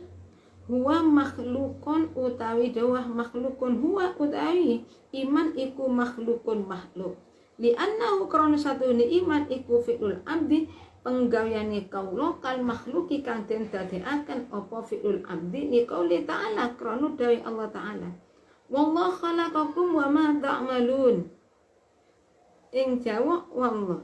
huwa makhlukun utawi dawah makhlukun huwa utawi iman iku makhlukun makhluk li annahu krana satune iman iku fi'lul abdi penggaweane kaula kal makhluki kang den dadekaken apa fi'lul abdi ni qauli ta'ala krana dawuh Allah ta'ala wallahu khalaqakum wa ma ta'malun. Ing Jawa wallah.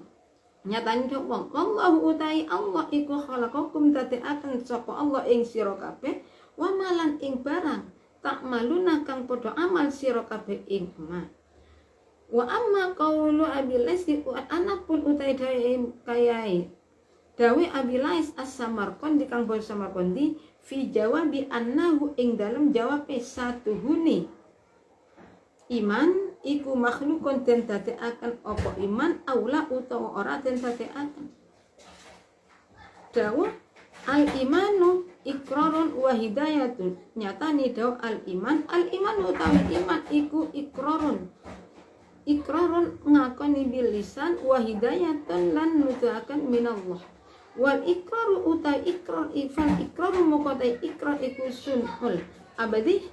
Nyatane wong wallahu utai Allah iku khalaqakum dadekaken sapa Allah ing sira kabeh wa malan ing barang ta'maluna kang padha amal sira kabeh ing ma. Wa amma qaulu abilais anapun utai dawe kayai dawe abilais as-Samarqandi kang basa Samarqandi fi jawabi annahu ing dalem jawabe satuhuni iman iku makhlukun den dadekaken apa iman aula utawa ora den dadekaken. Dawuh al imanu iqrarun wa hidayatun nyatane dawuh al iman utawi iman iku iqrarun ngakoni bil lisan wa hidayatun lan nuduhaken minallah wal iqraru utawi iqrar ifal iqraru mukotai iqrar iku sunul abadi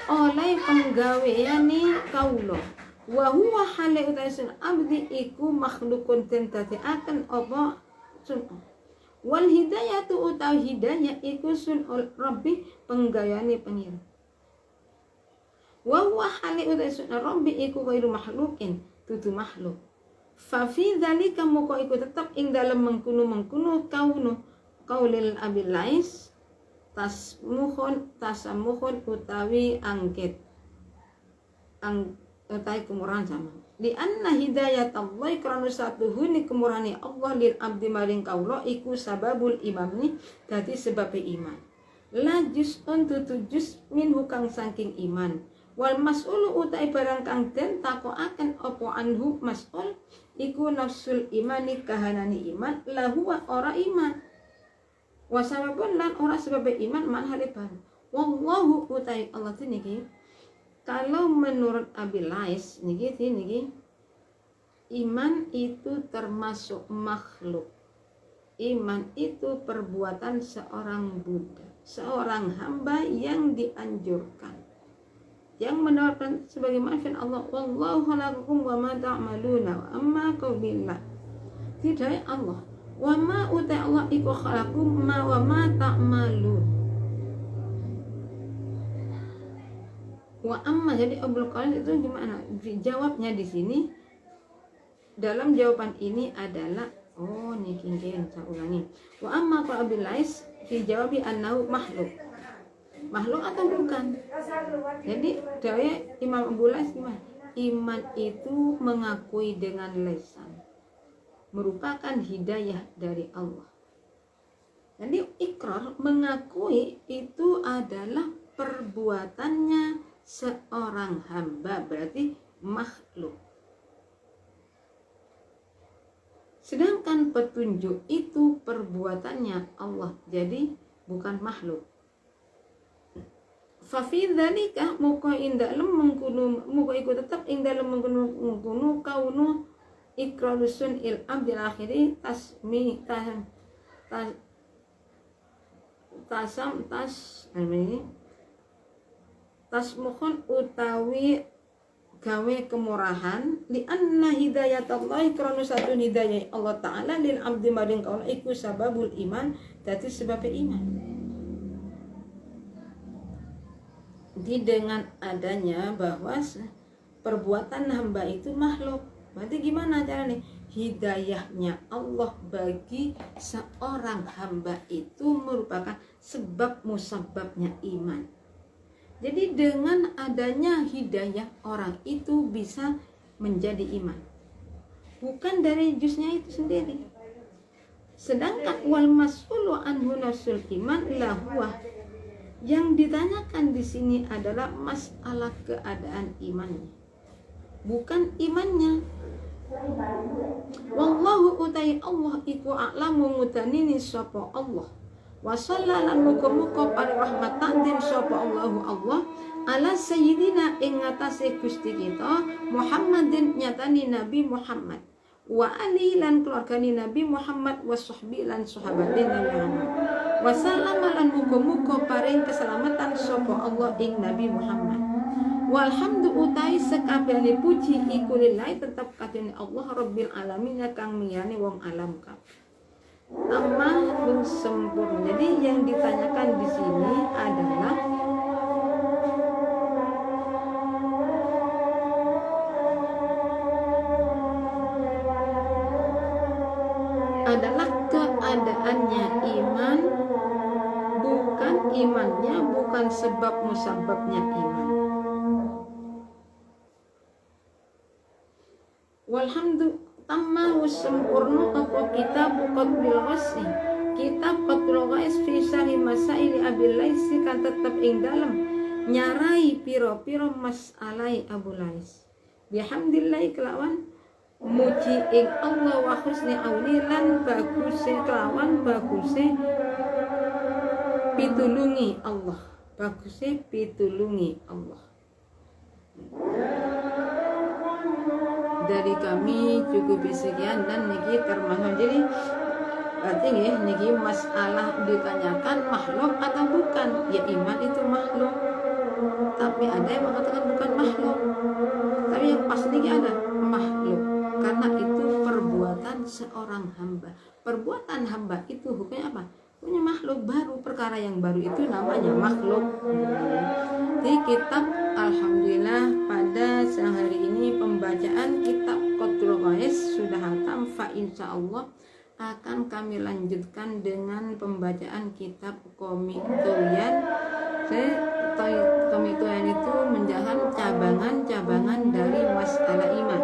oleh penggaweane kaula wa huwa hale utasun abdi iku makhlukun den dadekaken apa sun wal hidayatu utawi hidayah iku sunul rabbi penggaweane pengira wa huwa hale utasun rabbi iku ghairu makhlukin dudu makhluk fa fi dzalika moko iku tetep ing dalem mengkuno kaulil abilais tasamuhun utawi angkit utawi kemurahan sama li anna hidayat Allah karena satuhuni kemurahani Allah lil abdi maring kaula iku sababul imamni dadi sebabe iman la juz'un tutu juz min hukang saking iman wal mas'ulu utawi barang kang den takokaken apa anhu mas'ul iku nafsul imani kahanani iman lahu ora iman wasababun lan ora sebab iman man haliban wallahu utai Allah niki kalau menurut Abilais niki iman itu termasuk makhluk. Iman itu perbuatan seorang budak, seorang hamba yang dianjurkan, yang menawarkan sebagaimana firman Allah wallahu khalaqakum wa ma ta'maluna wa amma qaubillah hidayah Allah. Wa ma utai Allah iku khalaqum ma wa ma ta'malun. Wa amma, jadi Abdul Qadir itu gimana? Jawabnya di sini, dalam jawaban ini adalah nih kingin saya ulangi. Wa amma qala Abdul Lais fi jawabi annahu makhluk. Makhluk atau bukan? Jadi dawai Imam Abdul Lais gimana? Iman itu mengakui dengan lisan, merupakan hidayah dari Allah. Jadi ikrar, mengakui itu adalah perbuatannya seorang hamba, berarti makhluk. Sedangkan petunjuk itu perbuatannya Allah, jadi bukan makhluk. Fa fi dzalika muka indalem mengkunu muka iku tetap ing dalem mengkunu kaunu ikrarusun il abdil akhiri tasmi tasmukhun utawi gawe kemurahan li anna hidayatallahi krana satun hidayah Allah taala lil abdi maring kaula iku sababul iman, dadi sebab iman. Jadi dengan adanya bahwa perbuatan hamba itu makhluk, berarti gimana caranya? Hidayahnya Allah bagi seorang hamba itu merupakan sebab musababnya iman. Jadi dengan adanya hidayah orang itu bisa menjadi iman, bukan dari jusnya itu sendiri. Sedangkan wal mas'ulu anhu nafsul iman lahuwa, yang ditanyakan di sini adalah masalah keadaan imannya, bukan imannya. Wallahu utai Allah iku a'lamu mutanini sapa Allah. Wa sallallahu muga-muga parahmatan den sapa Allahu Allah ala sayyidina ing ngatasé Gusti kita Muhammadin nyatani Nabi Muhammad, wa ali lan keluargane Nabi Muhammad, wa sahbi lan sahabate Nabi Muhammad. Wa sallama lan muga-muga paring keselamatan sapa Allah ing Nabi Muhammad. Walhamdu utai sekabehane puji iku lillahi tetep kadene Allah Rabbil alamin kang miyane wong alam kabeh. Amma pun sempurna. Jadi yang ditanyakan di sini adalah keadaannya iman, bukan imannya, bukan sebab musababnya iman. Walhamdu tamma sempurna apa kitab Qatrul Ghais, kitab Qatrul Ghais fi syarhi masail Abil Lais kan tetep ing dalem nyarai piro-piro masalai Abu Lais. Bihamdillah kelawan muji ing Allah wa husni auni lan baguse kelawan baguse pitulungi Allah, baguse pitulungi Allah. Dari kami cukup sekian dan niki termasuk, jadi berarti niki masalah ditanyakan makhluk atau bukan, ya iman itu makhluk, tapi ada yang mengatakan bukan makhluk, tapi yang pasti niki ada makhluk karena itu perbuatan seorang hamba. Perbuatan hamba itu hukumnya apa? Punya makhluk baru, perkara yang baru itu namanya makhluk. Di kitab alhamdulillah pada siang hari ini pembacaan kitab Qatrul Ghais sudah hatam. Fa insyaallah akan kami lanjutkan dengan pembacaan kitab Komitoyan. Komitoyan itu menjahan cabangan-cabangan dari masalah iman.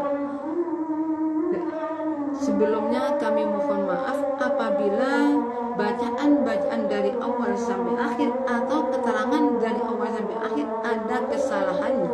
Sebelumnya kami mohon maaf apabila bacaan-bacaan dari awal sampai akhir atau keterangan dari awal sampai akhir ada kesalahannya.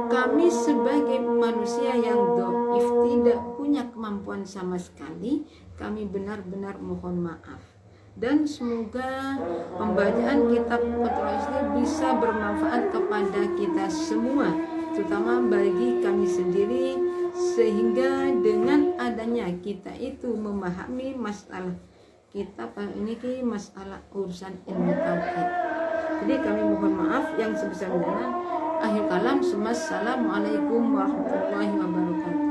Kami sebagai manusia yang dhaif, tidak punya kemampuan sama sekali, kami benar-benar mohon maaf. Dan semoga pembacaan kitab Qatrul ini bisa bermanfaat kepada kita semua, terutama bagi kami sendiri, sehingga dengan adanya kita itu memahami masalah kitab ini masalah urusan ilmu tauhid. Jadi kami mohon maaf yang sebesar-besarnya. Akhir kalam, assalamualaikum warahmatullahi wabarakatuh.